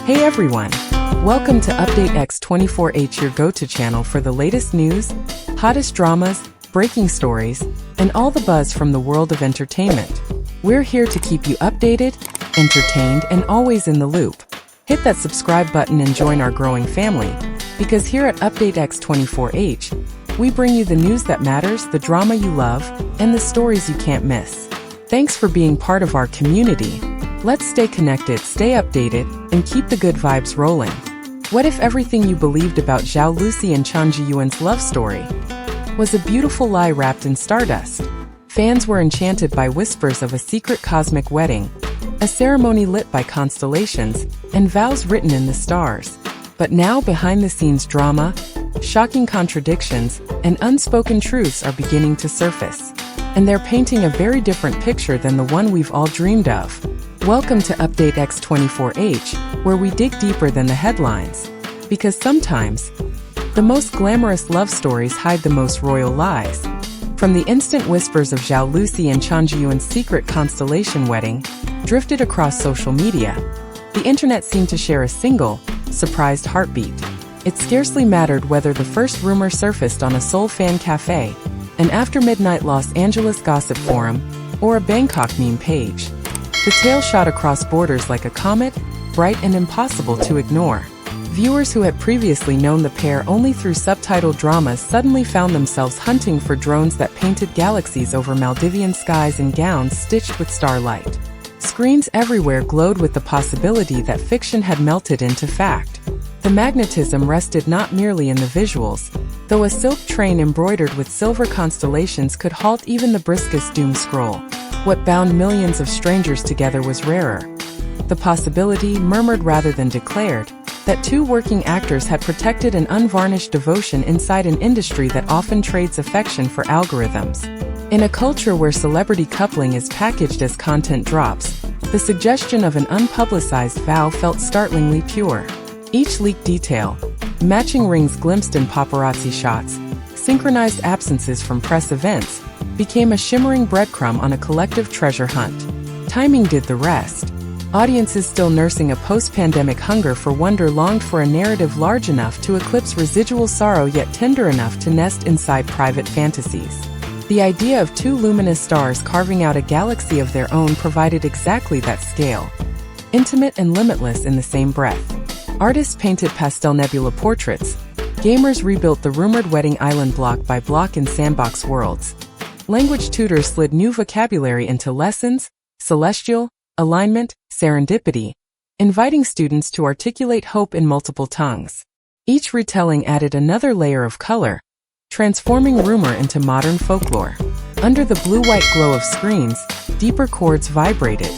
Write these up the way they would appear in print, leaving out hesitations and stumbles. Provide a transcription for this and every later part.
Hey everyone! Welcome to Update X24H, your go-to channel for the latest news, hottest dramas, breaking stories, and all the buzz from the world of entertainment. We're here to keep you updated, entertained, and always in the loop. Hit that subscribe button and join our growing family, because here at Update X24H, we bring you the news that matters, the drama you love, and the stories you can't miss. Thanks for being part of our community. Let's stay connected, stay updated, and keep the good vibes rolling. What if everything you believed about Zhao, Lusi, and Chen Zheyuan's love story was a beautiful lie wrapped in stardust? Fans were enchanted by whispers of a secret cosmic wedding, a ceremony lit by constellations, and vows written in the stars. But now behind-the-scenes drama, shocking contradictions, and unspoken truths are beginning to surface. And they're painting a very different picture than the one we've all dreamed of. Welcome to Update X24H, where we dig deeper than the headlines. Because sometimes, the most glamorous love stories hide the most royal lies. From the instant whispers of Zhao, Lusi, and Chen Zheyuan's secret constellation wedding drifted across social media, the internet seemed to share a single, surprised heartbeat. It scarcely mattered whether the first rumor surfaced on a Seoul fan cafe, an after-midnight Los Angeles gossip forum, or a Bangkok meme page. The tale shot across borders like a comet, bright and impossible to ignore. Viewers who had previously known the pair only through subtitled dramas suddenly found themselves hunting for drones that painted galaxies over Maldivian skies and gowns stitched with starlight. Screens everywhere glowed with the possibility that fiction had melted into fact. The magnetism rested not merely in the visuals, though a silk train embroidered with silver constellations could halt even the briskest doom scroll. What bound millions of strangers together was rarer. The possibility, murmured rather than declared, that two working actors had protected an unvarnished devotion inside an industry that often trades affection for algorithms. In a culture where celebrity coupling is packaged as content drops, the suggestion of an unpublicized vow felt startlingly pure. Each leaked detail, matching rings glimpsed in paparazzi shots, synchronized absences from press events, became a shimmering breadcrumb on a collective treasure hunt. Timing did the rest. Audiences still nursing a post-pandemic hunger for wonder longed for a narrative large enough to eclipse residual sorrow yet tender enough to nest inside private fantasies. The idea of two luminous stars carving out a galaxy of their own provided exactly that scale. Intimate and limitless in the same breath. Artists painted pastel nebula portraits. Gamers rebuilt the rumored wedding island block by block in sandbox worlds. Language tutors slid new vocabulary into lessons, celestial, alignment, serendipity, inviting students to articulate hope in multiple tongues. Each retelling added another layer of color, transforming rumor into modern folklore. Under the blue-white glow of screens, deeper chords vibrated.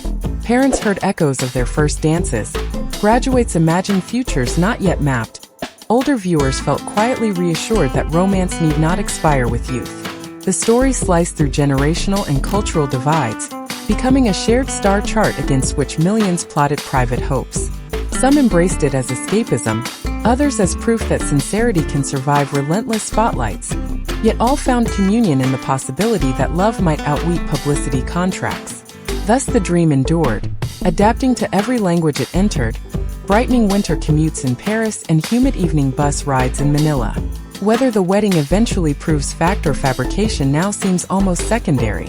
Parents heard echoes of their first dances. Graduates imagined futures not yet mapped. Older viewers felt quietly reassured that romance need not expire with youth. The story sliced through generational and cultural divides, becoming a shared star chart against which millions plotted private hopes. Some embraced it as escapism, others as proof that sincerity can survive relentless spotlights, yet all found communion in the possibility that love might outweigh publicity contracts. Thus the dream endured, adapting to every language it entered, brightening winter commutes in Paris and humid evening bus rides in Manila. Whether the wedding eventually proves fact or fabrication now seems almost secondary.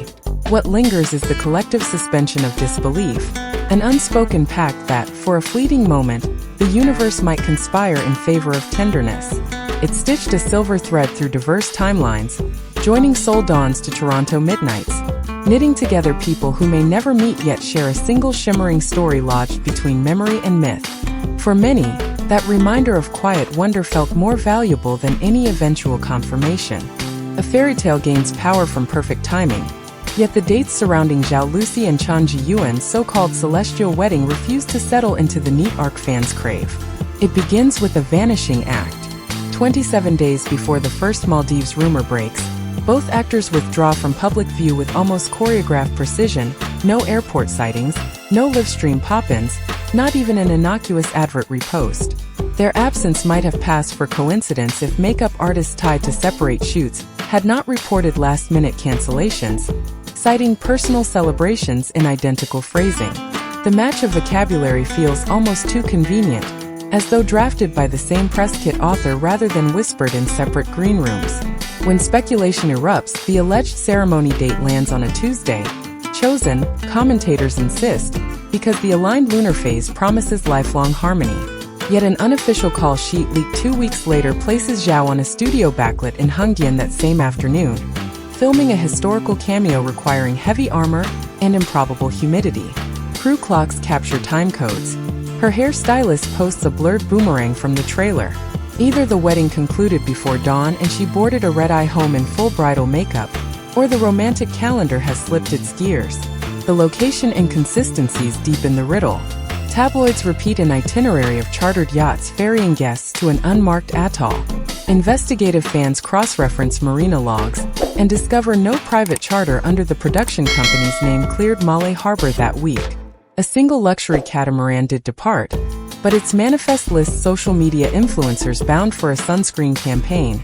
What lingers is the collective suspension of disbelief, an unspoken pact that, for a fleeting moment, the universe might conspire in favor of tenderness. It stitched a silver thread through diverse timelines, joining Seoul dawns to Toronto midnights, knitting together people who may never meet yet share a single shimmering story lodged between memory and myth. For many, that reminder of quiet wonder felt more valuable than any eventual confirmation. A fairy tale gains power from perfect timing, yet the dates surrounding Zhao, Lusi, and Chen Zheyuan's so-called celestial wedding refuse to settle into the neat arc fans crave. It begins with a vanishing act. 27 days before the first Maldives rumor breaks, both actors withdraw from public view with almost choreographed precision, no airport sightings, no live-stream pop-ins, not even an innocuous advert repost. Their absence might have passed for coincidence if makeup artists tied to separate shoots had not reported last-minute cancellations, citing personal celebrations in identical phrasing. The match of vocabulary feels almost too convenient, as though drafted by the same press kit author rather than whispered in separate green rooms. When speculation erupts, the alleged ceremony date lands on a Tuesday, chosen, commentators insist, because the aligned lunar phase promises lifelong harmony. Yet an unofficial call sheet leaked 2 weeks later places Zhao on a studio backlit in Hengdian that same afternoon, filming a historical cameo requiring heavy armor and improbable humidity. Crew clocks capture time codes. Her hairstylist posts a blurred boomerang from the trailer. Either the wedding concluded before dawn and she boarded a red-eye home in full bridal makeup, or the romantic calendar has slipped its gears. The location inconsistencies deepen the riddle. Tabloids repeat an itinerary of chartered yachts ferrying guests to an unmarked atoll. Investigative fans cross-reference marina logs and discover no private charter under the production company's name cleared Malé Harbor that week. A single luxury catamaran did depart, but its manifest lists social media influencers bound for a sunscreen campaign,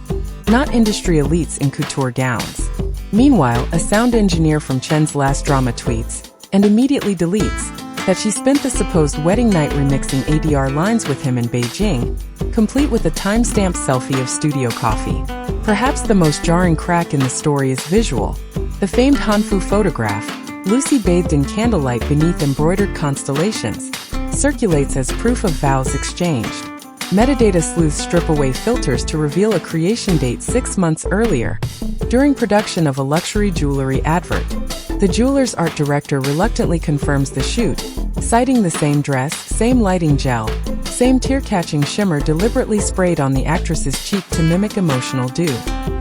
not industry elites in couture gowns. Meanwhile, a sound engineer from Chen's last drama tweets, and immediately deletes, that she spent the supposed wedding night remixing ADR lines with him in Beijing, complete with a time-stamped selfie of studio coffee. Perhaps the most jarring crack in the story is visual. The famed Hanfu photograph, Lusi bathed in candlelight beneath embroidered constellations, circulates as proof of vows exchanged. Metadata sleuths strip away filters to reveal a creation date 6 months earlier, during production of a luxury jewelry advert. The jeweler's art director reluctantly confirms the shoot, citing the same dress, same lighting gel, same tear-catching shimmer deliberately sprayed on the actress's cheek to mimic emotional dew.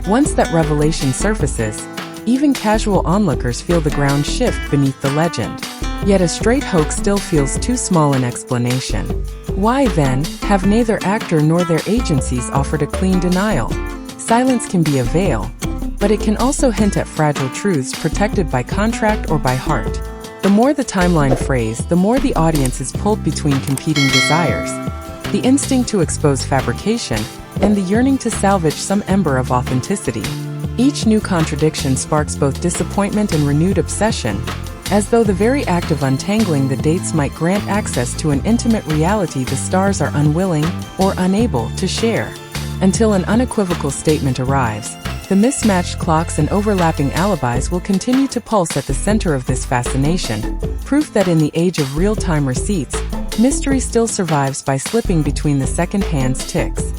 Once that revelation surfaces, even casual onlookers feel the ground shift beneath the legend. Yet a straight hoax still feels too small an explanation. Why, then, have neither actor nor their agencies offered a clean denial? Silence can be a veil, but it can also hint at fragile truths protected by contract or by heart. The more the timeline frays, the more the audience is pulled between competing desires. The instinct to expose fabrication, and the yearning to salvage some ember of authenticity. Each new contradiction sparks both disappointment and renewed obsession, as though the very act of untangling the dates might grant access to an intimate reality the stars are unwilling or unable to share. Until an unequivocal statement arrives, the mismatched clocks and overlapping alibis will continue to pulse at the center of this fascination, proof that in the age of real-time receipts, mystery still survives by slipping between the second-hand ticks.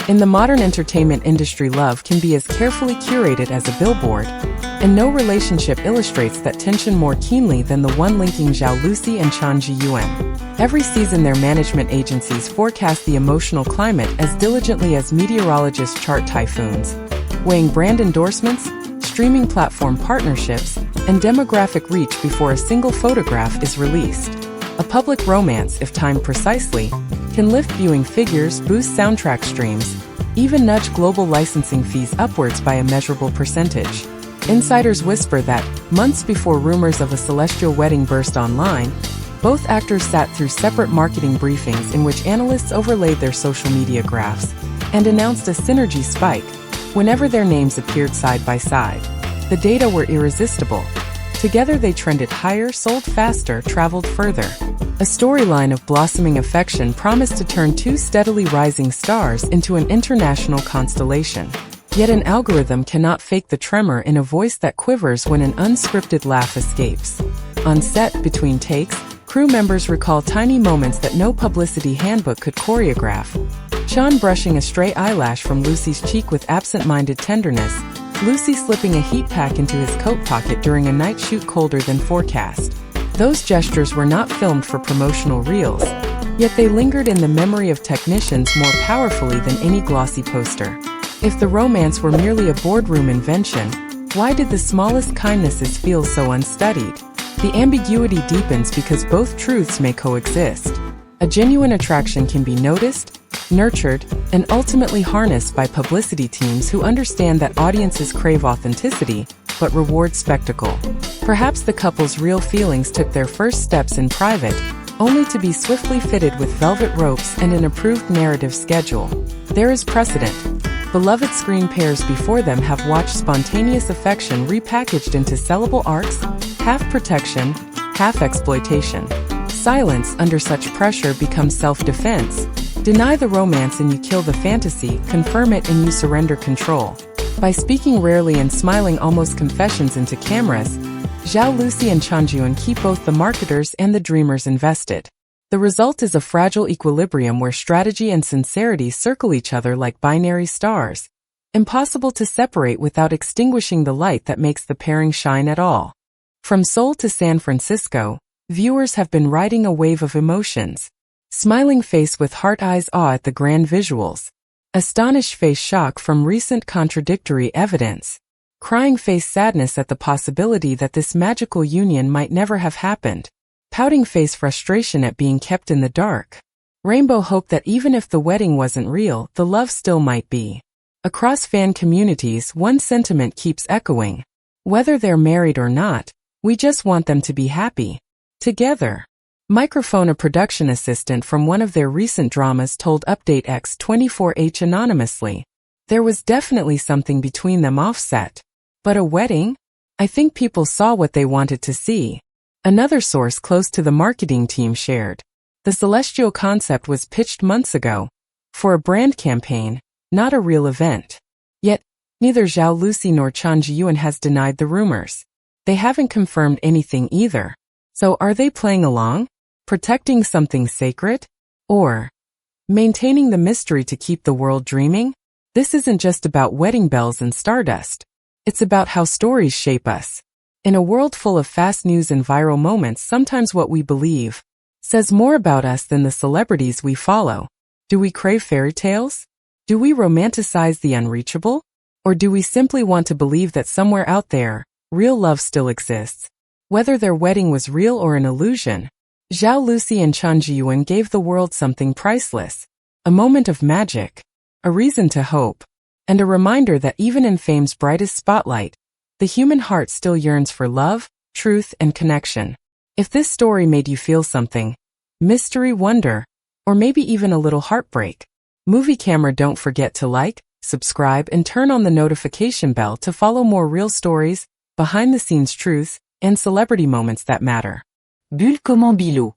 In the modern entertainment industry, love can be as carefully curated as a billboard, and no relationship illustrates that tension more keenly than the one linking Zhao Lusi and Chen Zheyuan. Every season their management agencies forecast the emotional climate as diligently as meteorologists chart typhoons, weighing brand endorsements, streaming platform partnerships, and demographic reach before a single photograph is released. A public romance, if timed precisely, can lift viewing figures, boost soundtrack streams, even nudge global licensing fees upwards by a measurable percentage. Insiders whisper that, months before rumors of a celestial wedding burst online, both actors sat through separate marketing briefings in which analysts overlaid their social media graphs and announced a synergy spike whenever their names appeared side by side. The data were irresistible. Together they trended higher, sold faster, traveled further. A storyline of blossoming affection promised to turn two steadily rising stars into an international constellation. Yet an algorithm cannot fake the tremor in a voice that quivers when an unscripted laugh escapes. On set, between takes, crew members recall tiny moments that no publicity handbook could choreograph. Chen brushing a stray eyelash from Lucy's cheek with absent-minded tenderness, Lucy slipping a heat pack into his coat pocket during a night shoot colder than forecast. Those gestures were not filmed for promotional reels, yet they lingered in the memory of technicians more powerfully than any glossy poster. If the romance were merely a boardroom invention, why did the smallest kindnesses feel so unstudied? The ambiguity deepens because both truths may coexist. A genuine attraction can be noticed, nurtured, and ultimately harnessed by publicity teams who understand that audiences crave authenticity, but reward spectacle. Perhaps the couple's real feelings took their first steps in private, only to be swiftly fitted with velvet ropes and an approved narrative schedule. There is precedent. Beloved screen pairs before them have watched spontaneous affection repackaged into sellable arcs, half protection, half exploitation. Silence under such pressure becomes self-defense. Deny the romance and you kill the fantasy, confirm it and you surrender control. By speaking rarely and smiling almost confessions into cameras, Zhao, Lusi and Zheyuan keep both the marketers and the dreamers invested. The result is a fragile equilibrium where strategy and sincerity circle each other like binary stars, impossible to separate without extinguishing the light that makes the pairing shine at all. From Seoul to San Francisco, viewers have been riding a wave of emotions. Smiling face with heart eyes awe at the grand visuals. Astonished face shock from recent contradictory evidence. Crying face sadness at the possibility that this magical union might never have happened. Pouting face frustration at being kept in the dark. Rainbow hope that even if the wedding wasn't real, the love still might be. Across fan communities, one sentiment keeps echoing. Whether they're married or not, we just want them to be happy. Together. Microphone, a production assistant from one of their recent dramas, told Update X24H anonymously. There was definitely something between them offset. But a wedding? I think people saw what they wanted to see. Another source close to the marketing team shared. The celestial concept was pitched months ago. For a brand campaign, not a real event. Yet, neither Zhao, Lusi nor Zheyuan has denied the rumors. They haven't confirmed anything either. So are they playing along? Protecting something sacred? Or maintaining the mystery to keep the world dreaming? This isn't just about wedding bells and stardust. It's about how stories shape us. In a world full of fast news and viral moments, sometimes what we believe says more about us than the celebrities we follow. Do we crave fairy tales? Do we romanticize the unreachable? Or do we simply want to believe that somewhere out there, real love still exists? Whether their wedding was real or an illusion, Zhao, Lusi and Zheyuan gave the world something priceless. A moment of magic, a reason to hope, and a reminder that even in fame's brightest spotlight, the human heart still yearns for love, truth, and connection. If this story made you feel something, mystery, wonder, or maybe even a little heartbreak, Movie Camera, don't forget to like, subscribe, and turn on the notification bell to follow more real stories, behind-the-scenes truths, and celebrity moments that matter. Bulle comment Bilou.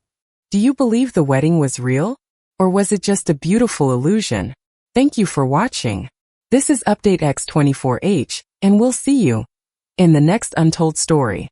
Do you believe the wedding was real? Or was it just a beautiful illusion? Thank you for watching. This is Update X24H, and we'll see you in the next untold story.